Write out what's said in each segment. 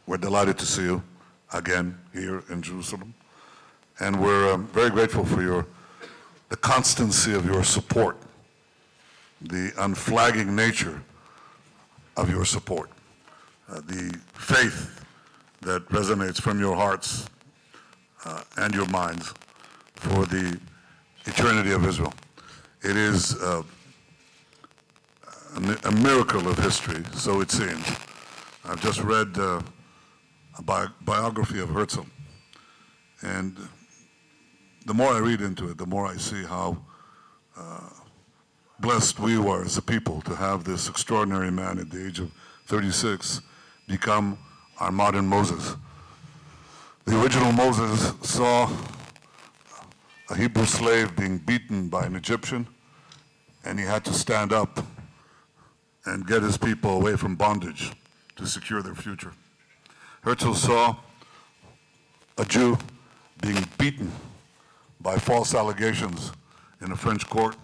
we're delighted to see you again here in Jerusalem. And we're very grateful for the constancy of your support, the unflagging nature of your support, the faith that resonates from your hearts and your minds for the eternity of Israel. It is a miracle of history, so it seems. I've just read a biography of Herzl, and the more I read into it, the more I see how blessed we were as a people to have this extraordinary man at the age of 36 become our modern Moses. The original Moses saw a Hebrew slave being beaten by an Egyptian, and he had to stand up and get his people away from bondage to secure their future. Herzl saw a Jew being beaten by false allegations in a French court,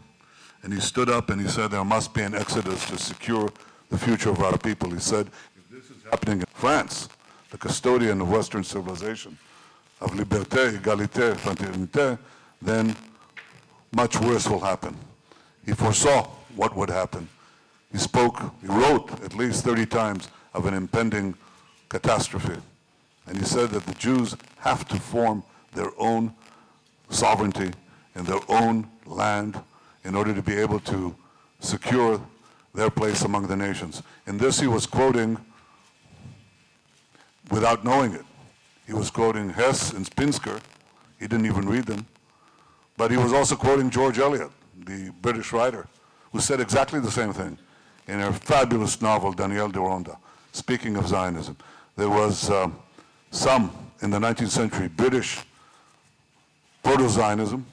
and he stood up and he said there must be an exodus to secure the future of our people. He said, if this is happening in France, the custodian of Western civilization, of liberté, égalité, fraternité, then much worse will happen. He foresaw what would happen. He wrote at least 30 times of an impending catastrophe. And he said that the Jews have to form their own sovereignty in their own land in order to be able to secure their place among the nations. In this he was quoting, without knowing it, he was quoting Hess and Pinsker. He didn't even read them. But he was also quoting George Eliot, the British writer, who said exactly the same thing in her fabulous novel, Daniel de Ronda, speaking of Zionism. There was some, in the 19th century, British proto-Zionism.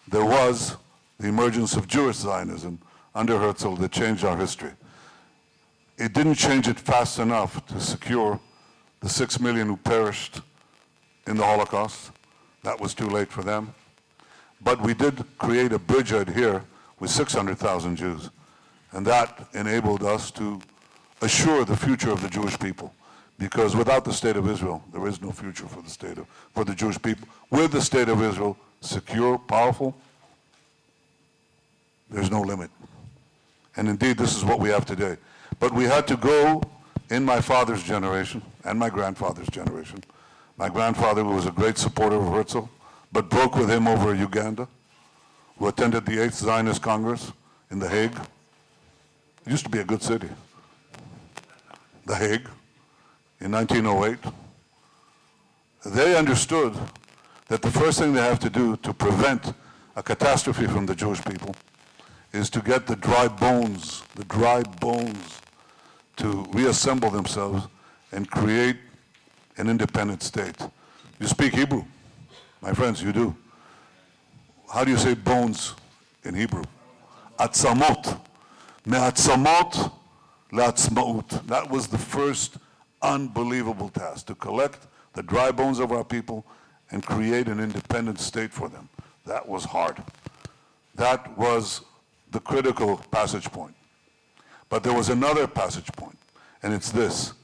There was the emergence of Jewish Zionism under Herzl that changed our history. It didn't change it fast enough to secure the 6 million who perished in the Holocaust. That was too late for them. But we did create a bridgehead here with 600,000 Jews. And that enabled us to assure the future of the Jewish people. Because without the state of Israel, there is no future for the Jewish people. With the state of Israel secure, powerful, there's no limit. And indeed, this is what we have today. But we had to go in my father's generation and my grandfather's generation. My grandfather, who was a great supporter of Herzl, but broke with him over Uganda, who attended the 8th Zionist Congress in The Hague. It used to be a good city. The Hague, in 1908. They understood that the first thing they have to do to prevent a catastrophe from the Jewish people is to get the dry bones to reassemble themselves and create an independent state. You speak Hebrew, my friends, you do. How do you say bones in Hebrew? Atzamot. Me'atzamot le'atzmaut. That was the first unbelievable task, to collect the dry bones of our people and create an independent state for them. That was hard. That was the critical passage point. But there was another passage point, and it's this.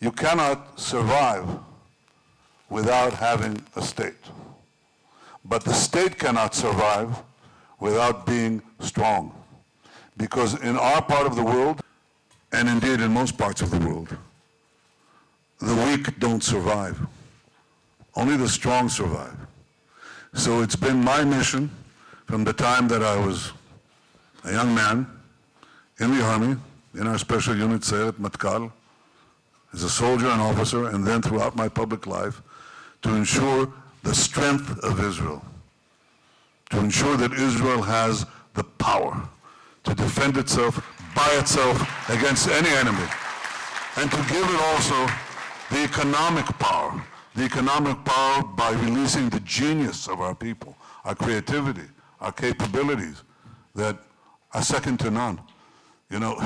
You cannot survive without having a state. But the state cannot survive without being strong. Because in our part of the world, and indeed in most parts of the world, the weak don't survive. Only the strong survive. So it's been my mission from the time that I was a young man in the army, in our special unit, Sayeret Matkal, as a soldier and officer, and then throughout my public life, to ensure the strength of Israel, to ensure that Israel has the power to defend itself by itself against any enemy, and to give it also the economic power by releasing the genius of our people, our creativity, our capabilities that are second to none. You know,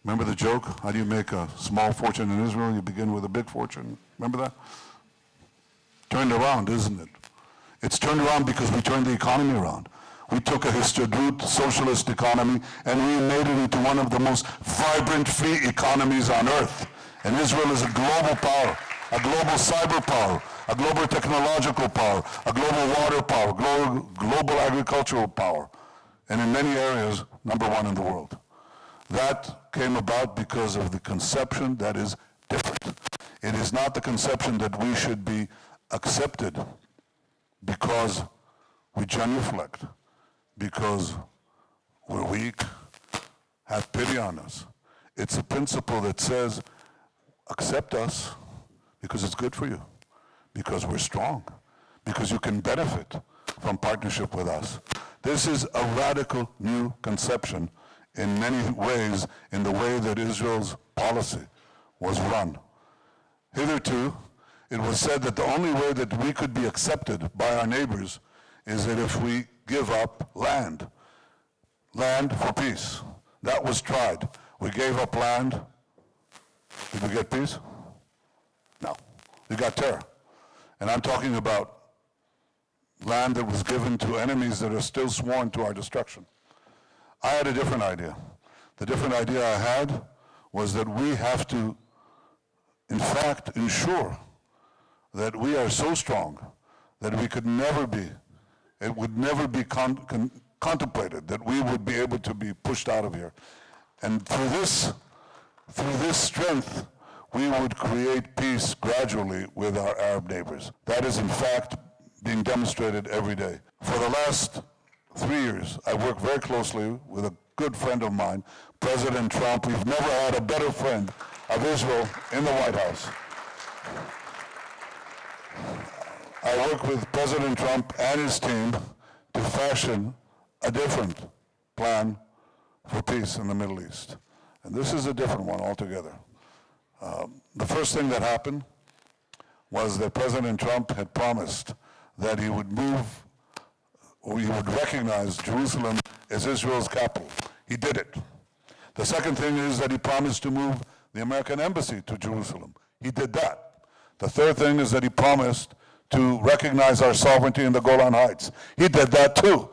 remember the joke? How do you make a small fortune in Israel? You begin with a big fortune. Remember that? Turned around, isn't it? It's turned around because we turned the economy around. We took a Histadrut socialist economy and we made it into one of the most vibrant free economies on earth. And Israel is a global power, a global cyber power, a global technological power, a global water power, global agricultural power, and in many areas, #1 in the world. That came about because of the conception that is different. It is not the conception that we should be accepted because we genuflect, because we're weak, have pity on us. It's a principle that says, accept us because it's good for you, because we're strong, because you can benefit from partnership with us. This is a radical new conception in many ways in the way that Israel's policy was run. Hitherto, it was said that the only way that we could be accepted by our neighbors is that if we give up land for peace. That was tried. We gave up land. Did we get peace? No. We got terror. And I'm talking about land that was given to enemies that are still sworn to our destruction. I had a different idea. The different idea I had was that we have to, in fact, ensure that we are so strong that we could never be, it would never be contemplated that we would be able to be pushed out of here. And through this strength, we would create peace gradually with our Arab neighbors. That is, in fact, being demonstrated every day. For the last 3 years, I worked very closely with a good friend of mine, President Trump. We've never had a better friend of Israel in the White House. I worked with President Trump and his team to fashion a different plan for peace in the Middle East. And this is a different one altogether. The first thing that happened was that President Trump had promised that he would move, or he would recognize Jerusalem as Israel's capital. He did it. The second thing is that he promised to move the American embassy to Jerusalem. He did that. The third thing is that he promised to recognize our sovereignty in the Golan Heights. He did that too.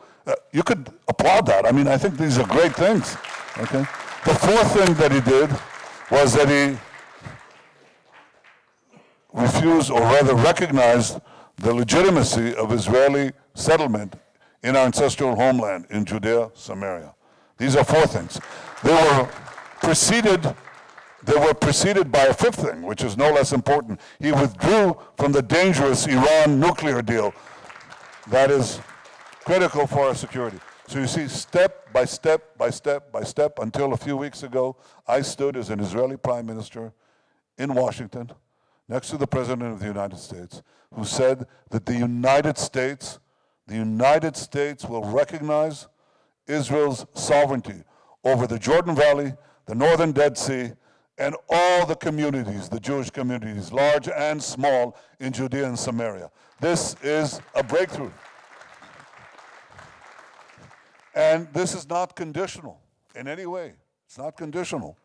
You could applaud that. I mean, I think these are great things. Okay. The fourth thing that he did was that he refused, or rather recognized, the legitimacy of Israeli settlement in our ancestral homeland in Judea, Samaria. These are four things. They were preceded by a fifth thing, which is no less important. He withdrew from the dangerous Iran nuclear deal that is critical for our security. So you see, step by step by step by step, until a few weeks ago, I stood as an Israeli prime minister in Washington next to the President of the United States, who said that the United States will recognize Israel's sovereignty over the Jordan Valley, the northern Dead Sea, and all the communities, the Jewish communities, large and small, in Judea and Samaria. This is a breakthrough. And this is not conditional in any way. It's not conditional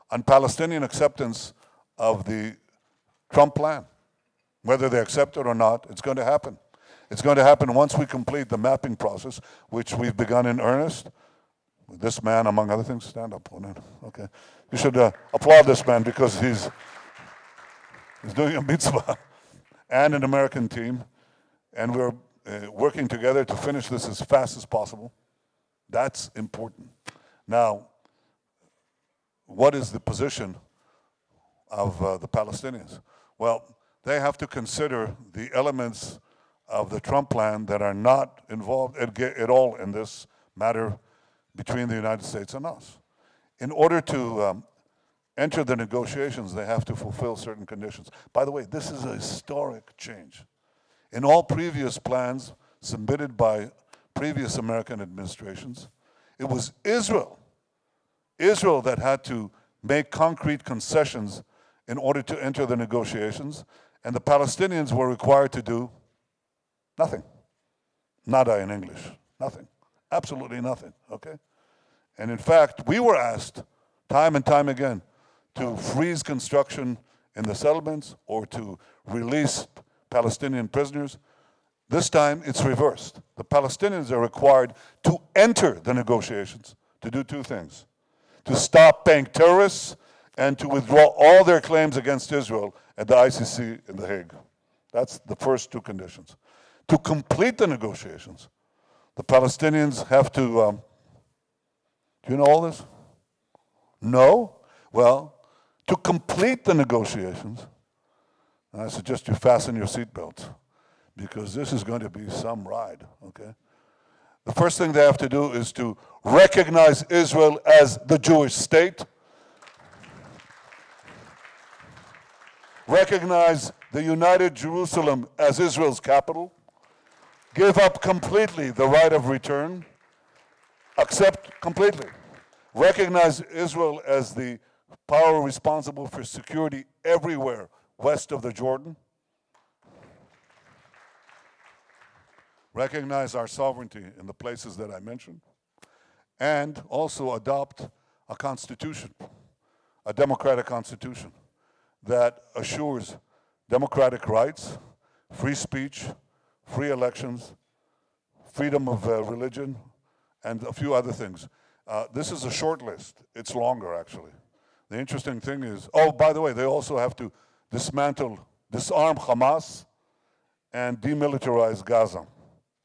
on Palestinian acceptance of the Trump plan. Whether they accept it or not, it's going to happen. It's going to happen once we complete the mapping process, which we've begun in earnest. This man, among other things, stand up. Okay. You should applaud this man because he's doing a mitzvah, and an American team, and we're working together to finish this as fast as possible. That's important. Now, what is the position of the Palestinians? Well, they have to consider the elements of the Trump plan that are not involved at all in this matter between the United States and us. In order to enter the negotiations, they have to fulfill certain conditions. By the way, this is a historic change. In all previous plans submitted by previous American administrations, it was Israel that had to make concrete concessions in order to enter the negotiations, and the Palestinians were required to do nothing. Nada in English, nothing, absolutely nothing, okay? And in fact, we were asked time and time again to freeze construction in the settlements or to release Palestinian prisoners. This time, it's reversed. The Palestinians are required to enter the negotiations to do two things: to stop paying terrorists and to withdraw all their claims against Israel at the ICC in The Hague. That's the first two conditions. To complete the negotiations, the Palestinians have to, do you know all this? No? Well, to complete the negotiations, I suggest you fasten your seatbelts, because this is going to be some ride, okay? The first thing they have to do is to recognize Israel as the Jewish state, recognize the United Jerusalem as Israel's capital, give up completely the right of return, accept completely, recognize Israel as the power responsible for security everywhere west of the Jordan, recognize our sovereignty in the places that I mentioned, and also adopt a constitution, a democratic constitution that assures democratic rights, free speech, free elections, freedom of religion, and a few other things. This is a short list. It's longer, actually. The interesting thing is, oh, by the way, they also have to disarm Hamas and demilitarize Gaza.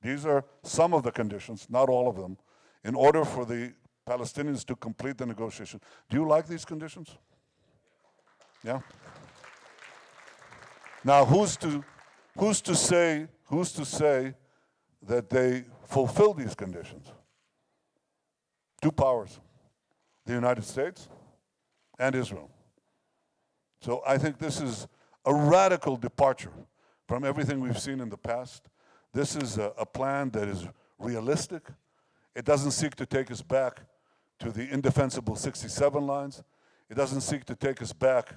These are some of the conditions, not all of them, in order for the Palestinians to complete the negotiation. Do you like these conditions? Yeah? Now, who's to say that they fulfill these conditions? Two powers, the United States and Israel. So I think this is a radical departure from everything we've seen in the past. This is a plan that is realistic. It doesn't seek to take us back to the indefensible 67 lines. It doesn't seek to take us back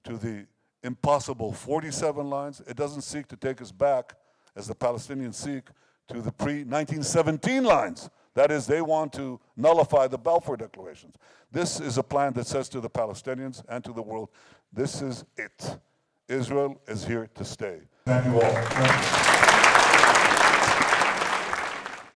to the impossible 47 lines. It doesn't seek to take us back, as the Palestinians seek, to the pre-1917 lines. That is, they want to nullify the Balfour Declarations. This is a plan that says to the Palestinians and to the world, this is it. Israel is here to stay. Thank you all.